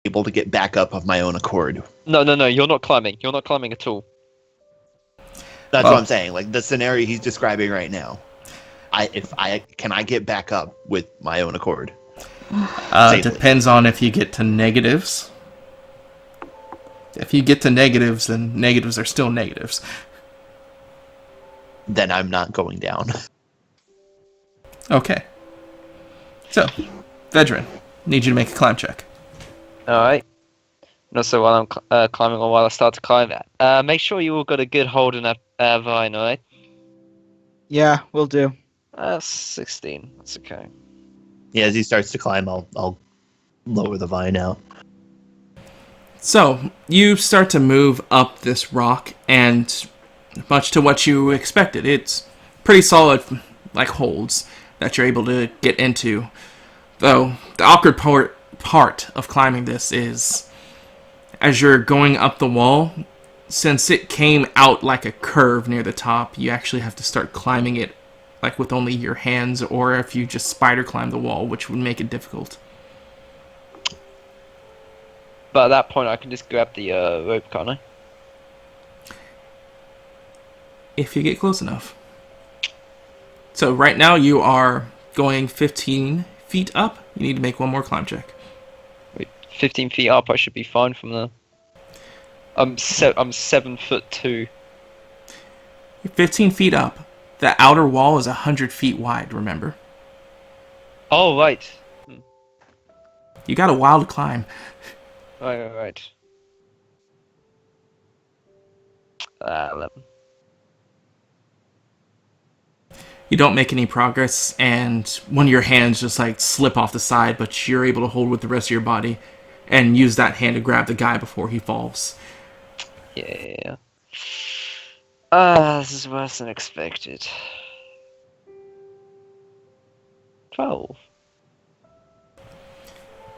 able to get back up of my own accord. No, you're not climbing. You're not climbing at all. That's what I'm saying. Like the scenario he's describing right now. Can I get back up with my own accord? Depends on if you get to negatives. If you get to negatives, then negatives are still negatives. Then I'm not going down. Okay. So, Vedran, need you to make a climb check. Alright. And also while I'm climbing, or while I start to climb, make sure you all got a good hold in that vine, alright? Yeah, we'll do. 16. That's okay. Yeah, as he starts to climb, I'll lower the vine out. So, you start to move up this rock, and much to what you expected, it's pretty solid, like, holds that you're able to get into. Though, the awkward part of climbing this is, as you're going up the wall, since it came out like a curve near the top, you actually have to start climbing it, like, with only your hands, or if you just spider climb the wall, which would make it difficult. But at that point, I can just grab the rope, can't I? If you get close enough. So right now you are going 15 feet up. You need to make one more climb check. Wait, 15 feet up, I should be fine from there. I'm 7'2". You're 15 feet up. The outer wall is 100 feet wide, remember? Oh, right. You got a while to climb. Right. 11. You don't make any progress, and one of your hands just like slip off the side, but you're able to hold with the rest of your body and use that hand to grab the guy before he falls. Yeah. This is worse than expected. 12.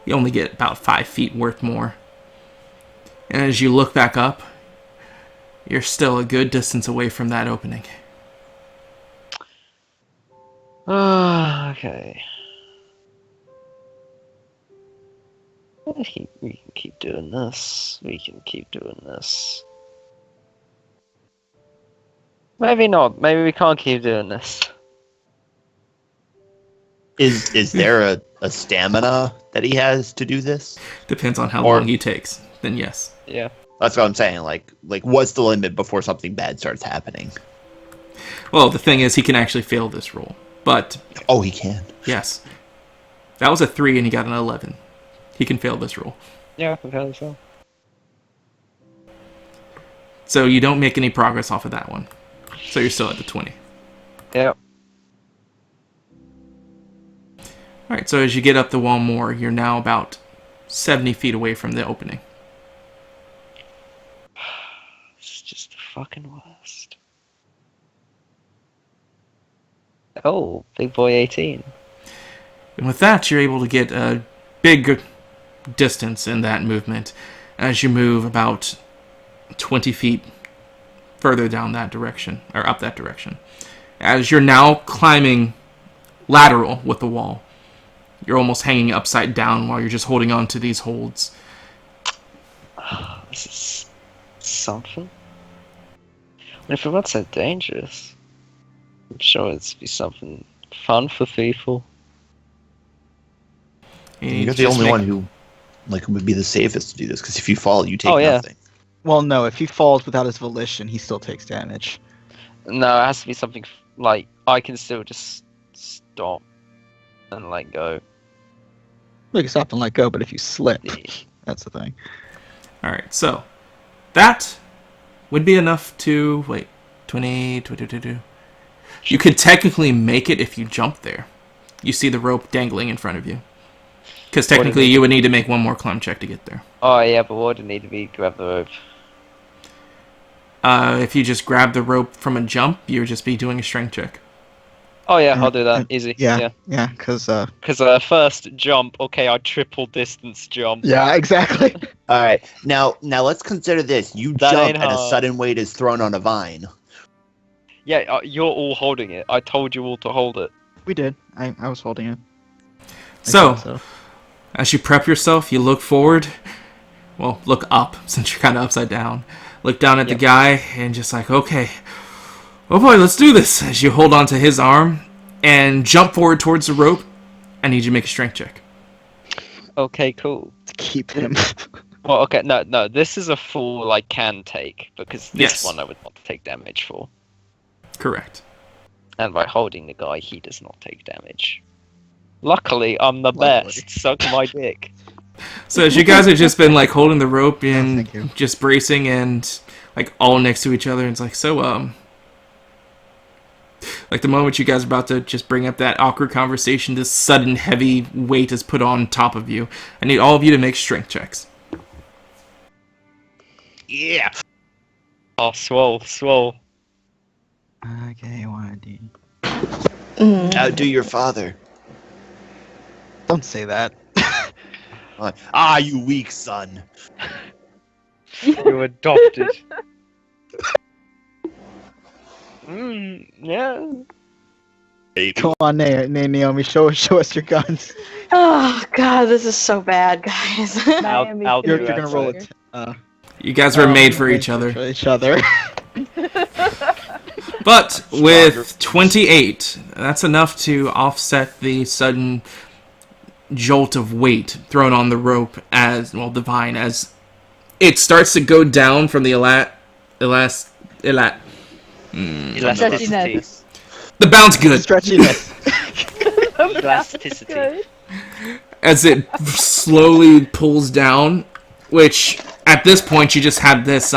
You only get about 5 feet worth more. And as you look back up, you're still a good distance away from that opening. Okay. We can keep doing this. Maybe not. Maybe we can't keep doing this. Is there a stamina that he has to do this? Depends on how long he takes. Then yes. Yeah. That's what I'm saying. Like what's the limit before something bad starts happening? Well, the thing is, he can actually fail this roll. But... Oh, he can? Yes. That was a 3 and he got an 11. He can fail this roll. Yeah, I can fail this roll. So you don't make any progress off of that one. So you're still at the 20. Yeah. Alright, so as you get up the wall more, you're now about 70 feet away from the opening. This is just the fucking worst. Oh, big boy 18. And with that, you're able to get a big distance in that movement as you move about 20 feet further down that direction, or up that direction. As you're now climbing lateral with the wall, you're almost hanging upside down while you're just holding on to these holds. This is something. And if it wasn't so dangerous, I'm sure it'd be something fun for people. You're the only one who would be the safest to do this, because if you fall, you take nothing. Well, no, if he falls without his volition, he still takes damage. No, it has to be something like I can still just stop and let go. You can stop and let go, but if you slip, that's the thing. Alright, so that would be enough to... Wait, 20, 22. You could technically make it if you jump there. You see the rope dangling in front of you. Because technically you would need to make one more climb check to get there. Oh yeah, but what would it need to be to grab the rope? If you just grab the rope from a jump, you would just be doing a strength check. Oh yeah, I'll do that. Easy. Yeah, because... Because first jump, okay, I triple distance jump. Yeah, exactly. Alright, now let's consider this. You jump and a sudden weight is thrown on a vine. Yeah, you're all holding it. I told you all to hold it. We did. I was holding it. So, As you prep yourself, you look forward. Well, look up, since you're kind of upside down. Look down at the guy, and just like, okay. Oh boy, let's do this. As you hold onto his arm, and jump forward towards the rope. I need you to make a strength check. Okay, cool. To keep him. Well, okay, no, this is a full, can take, because this one I would not take damage for. Correct. And by holding the guy, he does not take damage. Luckily, I'm the best. Suck my dick. So as you guys have just been, holding the rope and thank you. just bracing and, all next to each other, and it's the moment you guys are about to just bring up that awkward conversation, this sudden heavy weight is put on top of you. I need all of you to make strength checks. Yeah. Oh, swole. Okay, YD. Outdo your father. Don't say that. You weak son. You adopted. Yeah. Baby. Come on, Naomi, show us your guns. Oh god, this is so bad, guys. I'll You're do gonna that, roll sorry. it. You guys were made for each other. For each other. But with 28, that's enough to offset the sudden jolt of weight thrown on the rope the vine, as it starts to go down from the Elasticity. The bounce good. Stretchiness. Elasticity. As it slowly pulls down, which at this point you just had this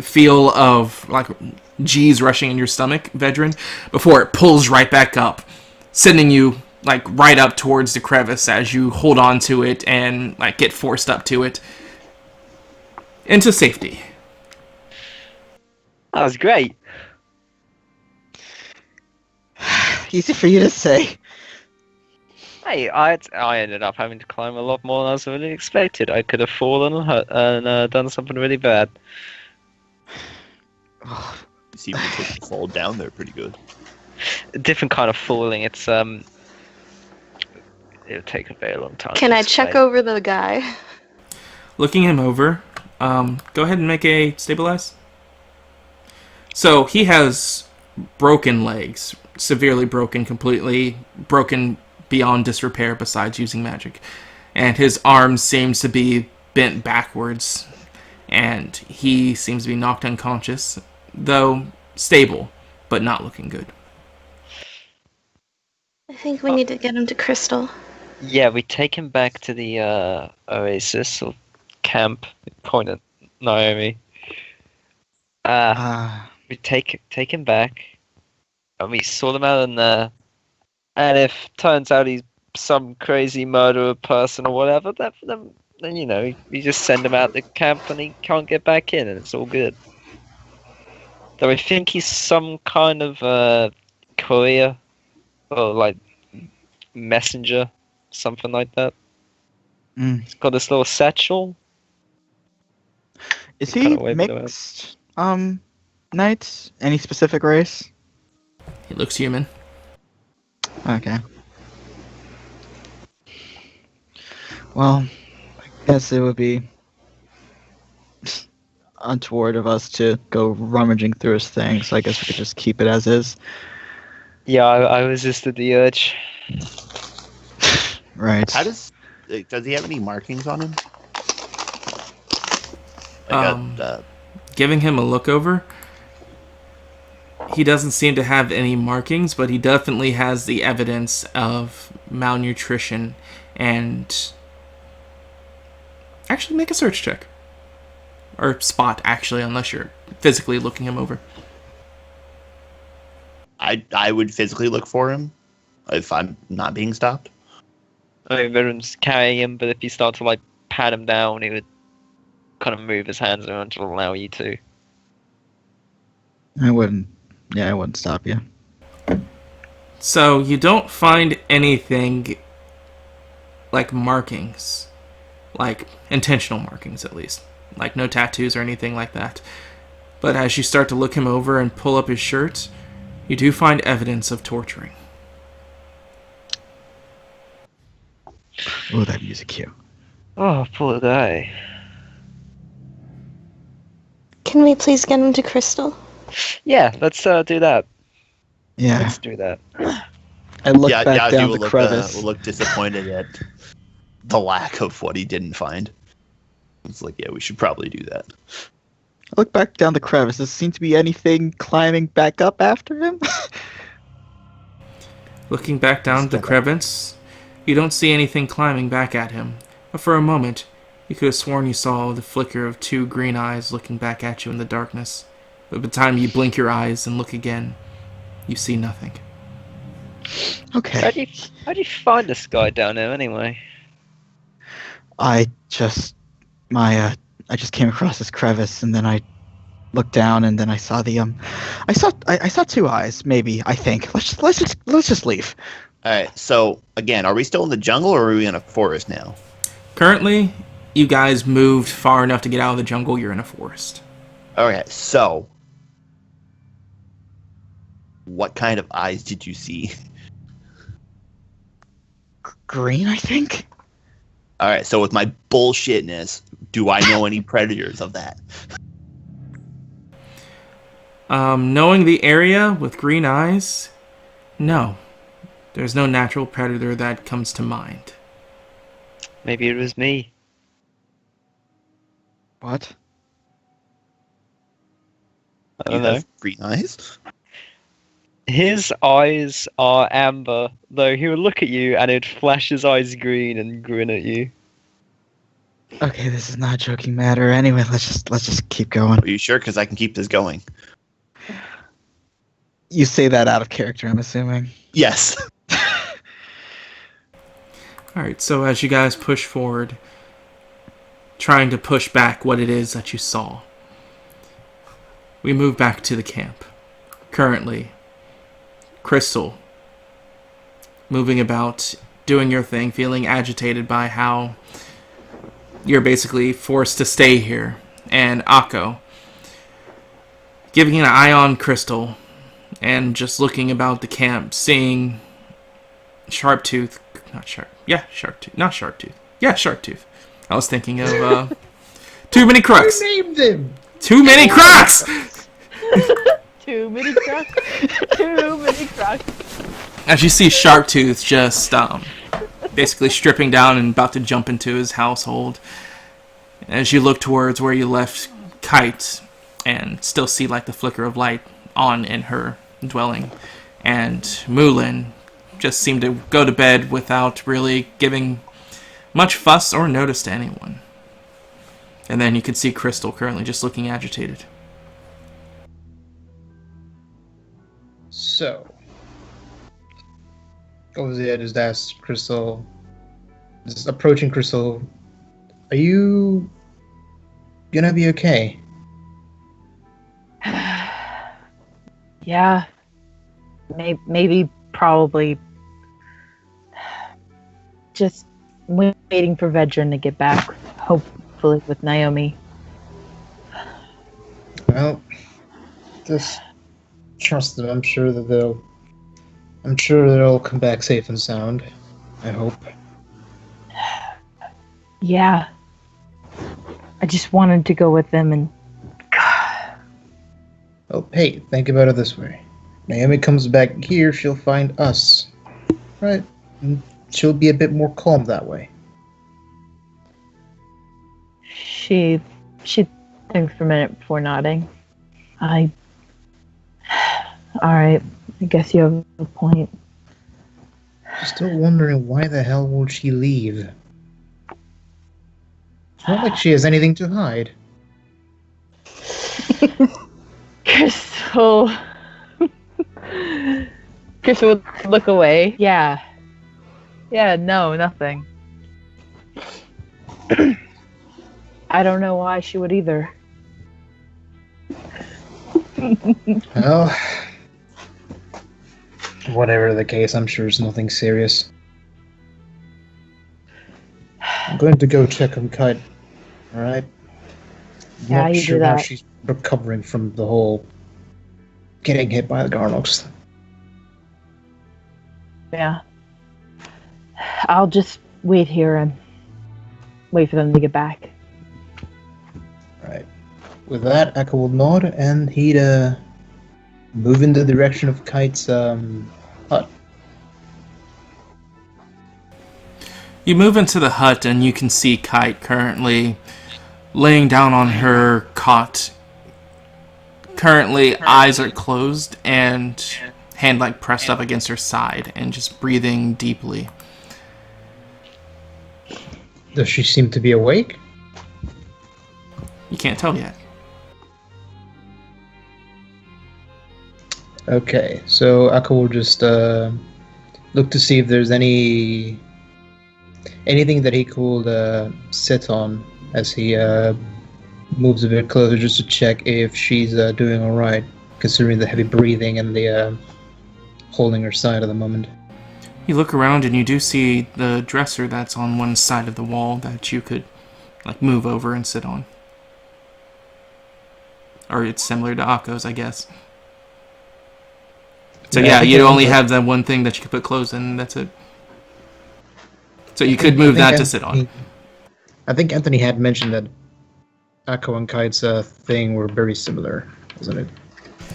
feel of G's rushing in your stomach, Vedran, before it pulls right back up, sending you right up towards the crevice as you hold on to it and get forced up to it into safety. That was great. Easy for you to say. Hey, I ended up having to climb a lot more than I was really expected. I could have fallen and hurt and done something really bad. You see me take the fall down there pretty good. A different kind of falling. It's it'll take a very long time. Can to I check explain. over the guy? Looking him over, go ahead and make a stabilize. So he has broken legs, severely broken, completely broken beyond disrepair besides using magic. And his arm seems to be bent backwards, and he seems to be knocked unconscious, though stable, but not looking good. I think we need to get him to Crystal. Yeah, we take him back to the oasis or camp. Point at Naomi. We take him back, and we sort him out in there. And if turns out he's some crazy murderer person or whatever, then you just send him out the camp and he can't get back in, and it's all good. Though I think he's some kind of courier or messenger, something like that. He's got this little satchel. Is Kinda he waving it mixed? Knights? Any specific race? He looks human. Okay. Well, I guess it would be untoward of us to go rummaging through his things. So I guess we could just keep it as is. Yeah, I resisted the urge. Right. How does he have any markings on him? Giving him a look over, he doesn't seem to have any markings, but he definitely has the evidence of malnutrition. And actually make a search check. Or spot, actually, unless you're physically looking him over. I would physically look for him if I'm not being stopped. I mean, Veteran's carrying him, but if you start to pat him down, he would kind of move his hands around to allow you to. I wouldn't stop you. So you don't find anything like markings, like intentional markings at least, like no tattoos or anything like that. But as you start to look him over and pull up his shirt, you do find evidence of torturing. Oh, that music cue. Oh, poor guy. Can we please get him to Crystal? Yeah, let's do that. Yeah. Let's do that. I look Yeah, back Yazi down will the look, crevice. will look disappointed at the lack of what he didn't find. It's like, yeah, we should probably do that. I look back down the crevice. Does there seem to be anything climbing back up after him? Looking back down the crevice, you don't see anything climbing back at him. But for a moment, you could have sworn you saw the flicker of 2 green eyes looking back at you in the darkness. But by the time you blink your eyes and look again, you see nothing. Okay. How do you find this guy down there anyway? I just came across this crevice, and then I looked down, and then I saw the I saw 2 eyes, maybe. I think. Let's just leave. All right. So again, are we still in the jungle or are we in a forest now? Currently, you guys moved far enough to get out of the jungle. You're in a forest. Okay. So, what kind of eyes did you see? Green, I think. All right. So with my bullshitness, do I know any predators of that? Knowing the area with green eyes, no. There's no natural predator that comes to mind. Maybe it was me. What? I You don't know. have green eyes? His eyes are amber, though he would look at you and he'd flash his eyes green and grin at you. Okay, this is not a joking matter. Anyway, let's just keep going. Are you sure? Because I can keep this going. You say that out of character, I'm assuming. Yes. Alright, so as you guys push forward, trying to push back what it is that you saw, we move back to the camp. Currently, Crystal, moving about, doing your thing, feeling agitated by how you're basically forced to stay here, and Akko, giving an eye on Crystal, and just looking about the camp, seeing Sharptooth. I was thinking of Too Many Crooks. You named him. Too Many Crooks! Too many cracks. Too many cracks. As you see Sharptooth just basically stripping down and about to jump into his household. As you look towards where you left Kite and still see like the flicker of light on in her dwelling, and Moulin just seemed to go to bed without really giving much fuss or notice to anyone. And then you can see Crystal currently just looking agitated. So, obviously, I just asked Crystal, just approaching Crystal, are you gonna be okay? Yeah. Maybe, probably. Just waiting for Vedran to get back, hopefully with Naomi. Well, just trust them. I'm sure they'll come back safe and sound. I hope. Yeah. I just wanted to go with them and... Oh, hey, think about it this way. Naomi comes back here, she'll find us. Right? And she'll be a bit more calm that way. She thinks for a minute before nodding. Alright, I guess you have a point. Still wondering why the hell would she leave? It's not like she has anything to hide. Crystal would look away. Yeah, no, nothing. I don't know why she would either. Well, whatever the case, I'm sure it's nothing serious. I'm going to go check on Kite. Alright? Yeah, Not you sure do how that. she's recovering from the whole getting hit by the Garnox. Yeah. I'll just wait here and wait for them to get back. Right. With that, Echo will nod and he'd move in the direction of Kite's hut. You move into the hut and you can see Kite currently laying down on her cot. Currently, eyes are closed and hand like pressed up against her side and just breathing deeply. Does she seem to be awake? You can't tell yet. Okay, so Echo will just look to see if there's anything that he could sit on as he moves a bit closer, just to check if she's doing all right, considering the heavy breathing and the holding her side at the moment. You look around and you do see the dresser that's on one side of the wall that you could like move over and sit on. Or it's similar to Akko's, I guess. So yeah, you only have that one thing that you could put clothes in, and that's it. So you could move that to sit on. I think Anthony had mentioned that Echo and Kite's thing were very similar, wasn't it?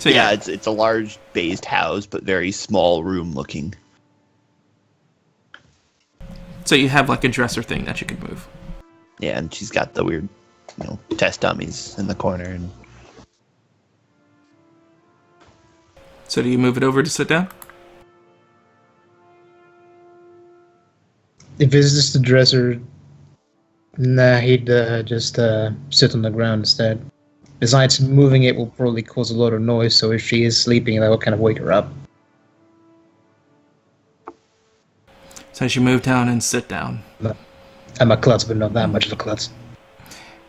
So yeah, it's a large based house, but very small room looking. So you have like a dresser thing that you could move. Yeah, and she's got the weird, test dummies in the corner. And so do you move it over to sit down? If it's just a dresser, nah, he'd just sit on the ground instead. Besides, moving it will probably cause a lot of noise, so if she is sleeping, that will kind of wake her up. So as you move down and sit down. I'm a klutz, but not that much of a klutz.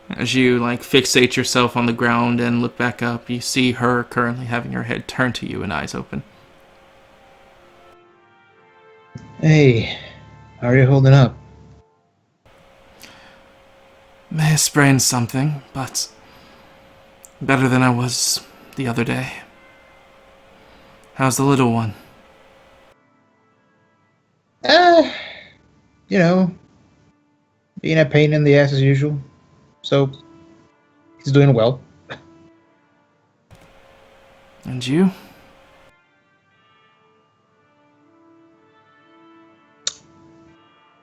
As you like fixate yourself on the ground and look back up, you see her currently having her head turned to you and eyes open. Hey, how are you holding up? May have sprained something, but better than I was the other day. How's the little one? Being a pain in the ass as usual. So, he's doing well. And you?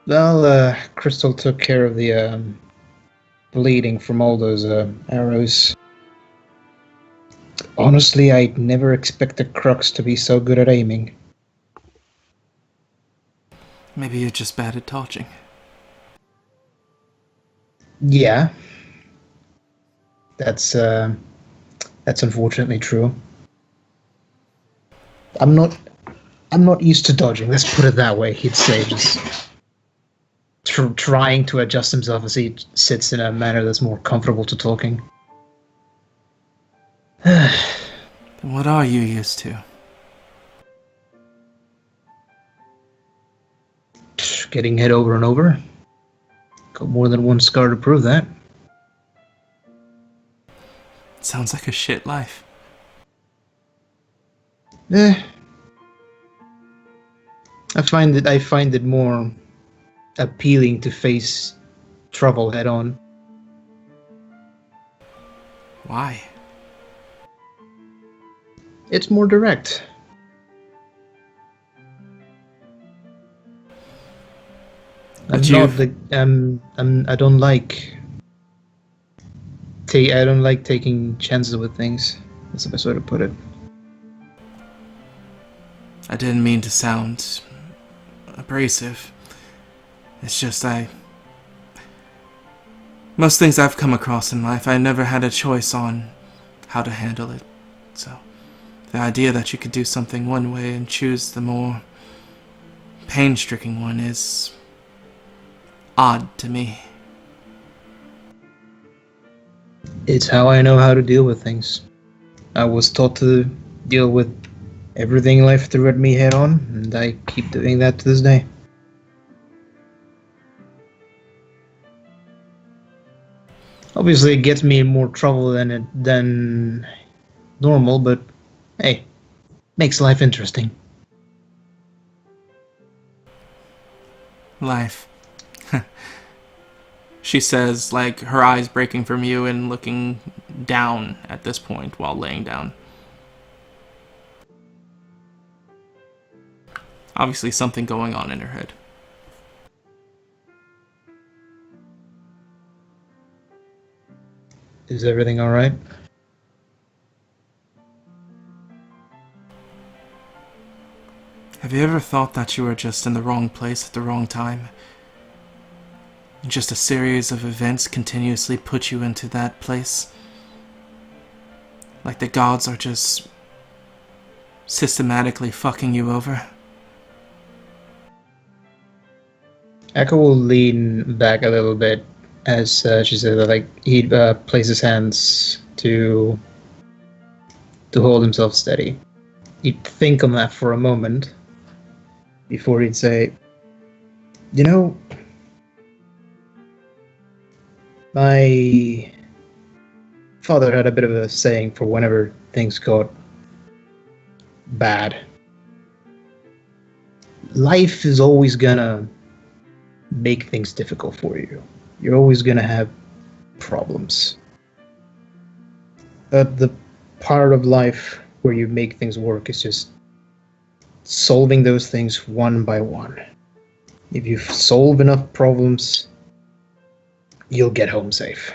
Well, Crystal took care of the bleeding from all those arrows. Honestly, I'd never expected Crux to be so good at aiming. Maybe you're just bad at dodging. Yeah. That's unfortunately true. I'm not used to dodging, let's put it that way, he'd say, just trying to adjust himself as he sits in a manner that's more comfortable to talking. Then what are you used to? Getting hit over and over. Got more than one scar to prove that. Sounds like a shit life. I find it more appealing to face trouble head on. Why? It's more direct. I don't like taking chances with things. That's the best way to put it. I didn't mean to sound abrasive. It's just most things I've come across in life, I never had a choice on how to handle it. So, the idea that you could do something one way and choose the more pain-stricken one is odd to me. It's how I know how to deal with things. I was taught to deal with everything life threw at me head on, and I keep doing that to this day. Obviously, it gets me in more trouble than normal, but hey, makes life interesting. Life. She says, like, her eyes breaking from you and looking down at this point while laying down. Obviously something going on in her head. Is everything alright? Have you ever thought that you were just in the wrong place at the wrong time? And just a series of events continuously put you into that place? Like the gods are just systematically fucking you over? Echo will lean back a little bit as she said that, like, he'd place his hands to hold himself steady. He'd think on that for a moment before he'd say, "You know, my father had a bit of a saying for whenever things got bad. Life is always gonna make things difficult for you. You're always gonna have problems. But the part of life where you make things work is just solving those things one by one. If you solve enough problems, you'll get home safe."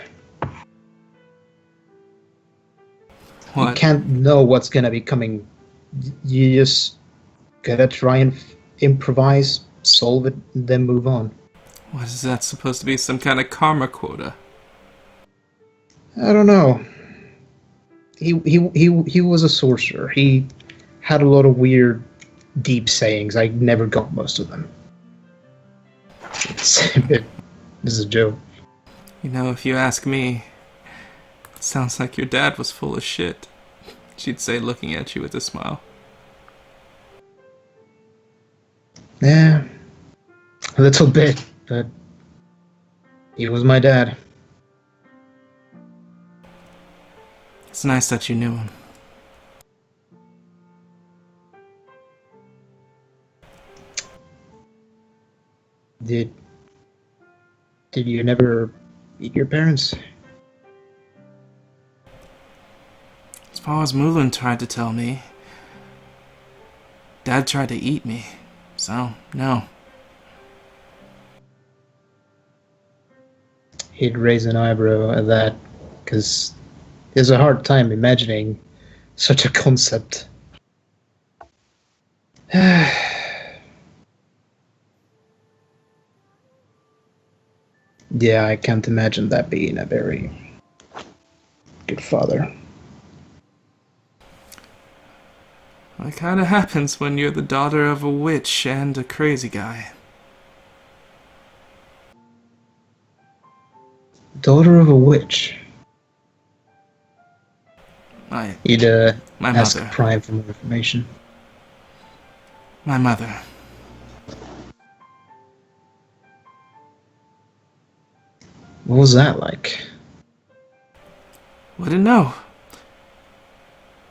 What? You can't know what's gonna be coming. You just gotta try and improvise, solve it, and then move on. What is that supposed to be? Some kind of karma quota? I don't know. He was a sorcerer. He had a lot of weird, deep sayings. I never got most of them. This is a joke. You know, if you ask me, it sounds like your dad was full of shit. She'd say, looking at you with a smile. Yeah, a little bit, but he was my dad. It's nice that you knew him. Did you never meet your parents? As far as Mulan tried to tell me, Dad tried to eat me. So, no. He'd raise an eyebrow at that, because he has a hard time imagining such a concept. Yeah, I can't imagine that being a very good father. It kind of happens when you're the daughter of a witch and a crazy guy. Daughter of a witch. He'd My ask mother. Prime for more information. My mother. What was that like? Wouldn't know.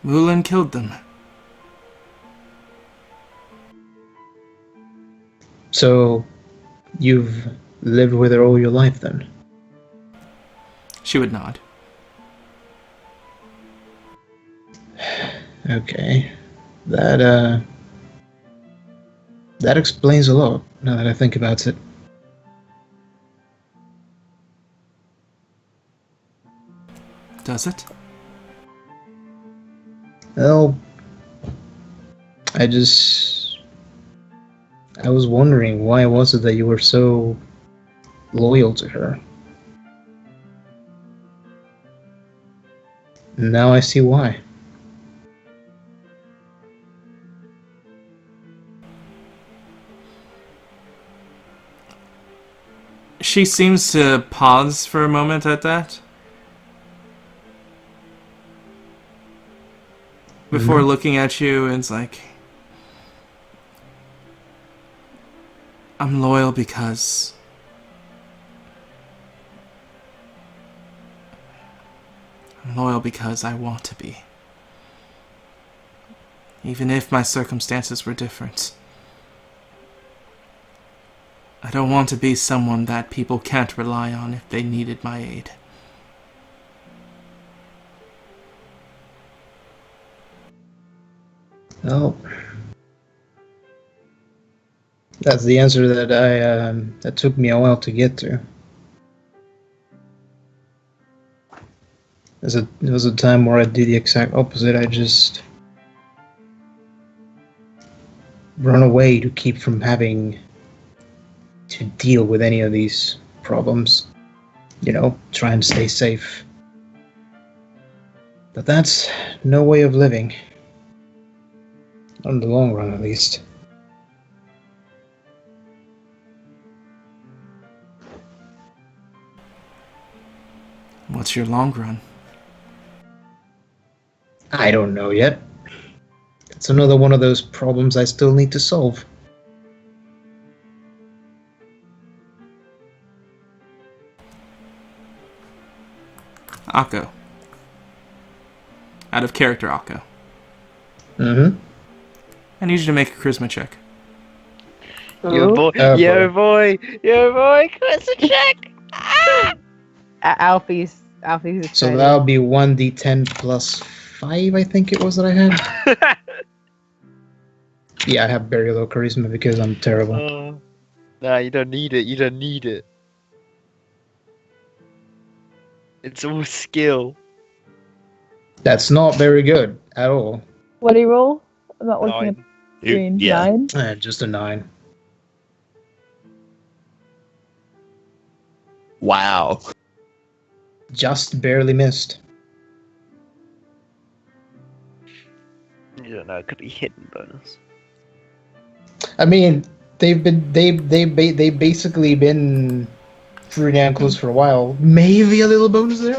Mulan killed them. So, you've lived with her all your life then? She would nod. Okay. That explains a lot, now that I think about it. Does it? Well, I was wondering, why was it that you were so loyal to her? Now I see why. She seems to pause for a moment at that. Before looking at you, and it's like, I'm loyal because I want to be. Even if my circumstances were different. I don't want to be someone that people can't rely on if they needed my aid. Oh, that's the answer that that took me a while to get to. There was a time where I did the exact opposite. I just run away to keep from having to deal with any of these problems. You know, try and stay safe. But that's no way of living. Not in the long run, at least. What's your long run? I don't know yet. It's another one of those problems I still need to solve. Akko. Out of character, Akko. Mm-hmm. I need you to make a charisma check. Yo boy, Christmas check! Ah! Alfie's excited. So that'll be 1d10 plus 5, I think it was that I had. Yeah, I have very low charisma because I'm terrible. Nah, you don't need it. It's all skill. That's not very good at all. What do you roll? I'm not looking at the You- screen. yeah. 9? Just a 9. Wow. Just barely missed. You don't know, it could be hidden bonus. I mean, they basically been pretty damn close for a while. Maybe a little bonus there.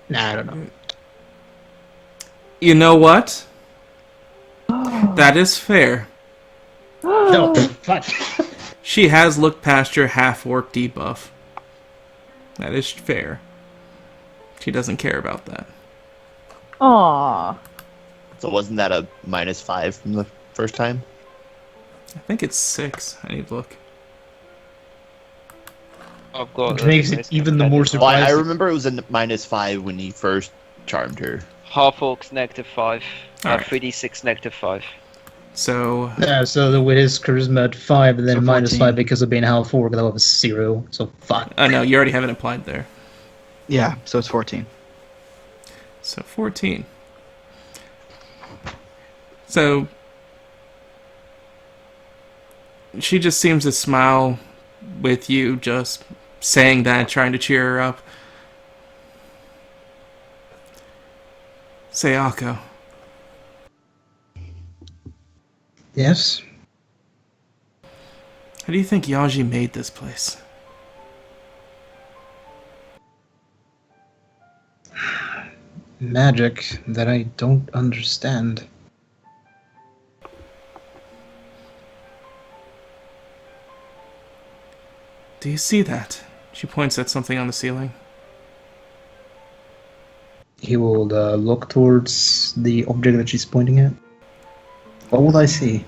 Nah, I don't know. You know what? That is fair. No, fuck. She has looked past your half-orc debuff. That is fair. She doesn't care about that. Aww. So wasn't that a -5 from the first time? I think it's 6. I need to look. I've got Which makes it even the more Well, I surprising. remember it was a -5 when he first charmed her. half orcs -5. Alright. 3d6 -5. So, Yeah, so with his charisma at 5 and then So minus 14. 5 because of being half 4, that was 0. So fuck. no, you already have it applied there. Yeah, so it's 14. So 14. So she just seems to smile with you just saying that, trying to cheer her up. Say, Akko, Yes? how do you think Yaji made this place? Magic that I don't understand. Do you see that? She points at something on the ceiling. He will look towards the object that she's pointing at. What will I see?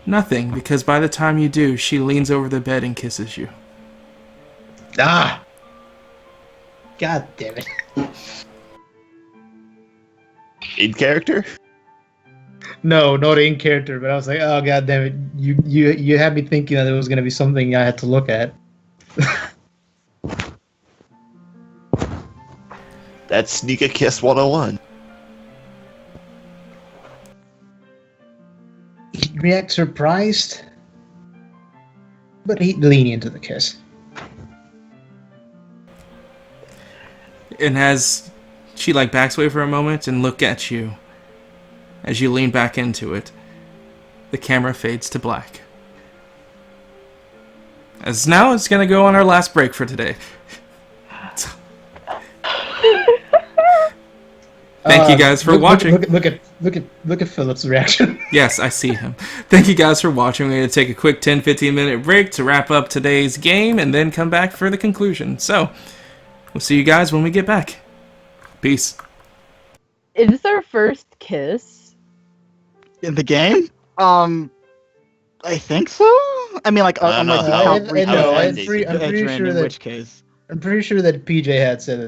Nothing, because by the time you do, she leans over the bed and kisses you. Ah! God damn it. In character? No, not in character, but I was like, oh god damn it. You had me thinking that there was gonna be something I had to look at. That's Sneak a Kiss 101. He'd react surprised, but he'd lean into the kiss. And as she backs away for a moment and look at you, as you lean back into it, the camera fades to black. As now it's gonna go on our last break for today. Thank you guys for watching. Look at Philip's reaction. Yes, I see him. Thank you guys for watching. We're going to take a quick 10-15 minute break to wrap up today's game and then come back for the conclusion. So, we'll see you guys when we get back. Peace. Is this our first kiss? In the game? I think so. I mean, like, I don't unless you know. count I no, would I'm say pretty Vedran, sure in that which case. I'm pretty sure that PJ had said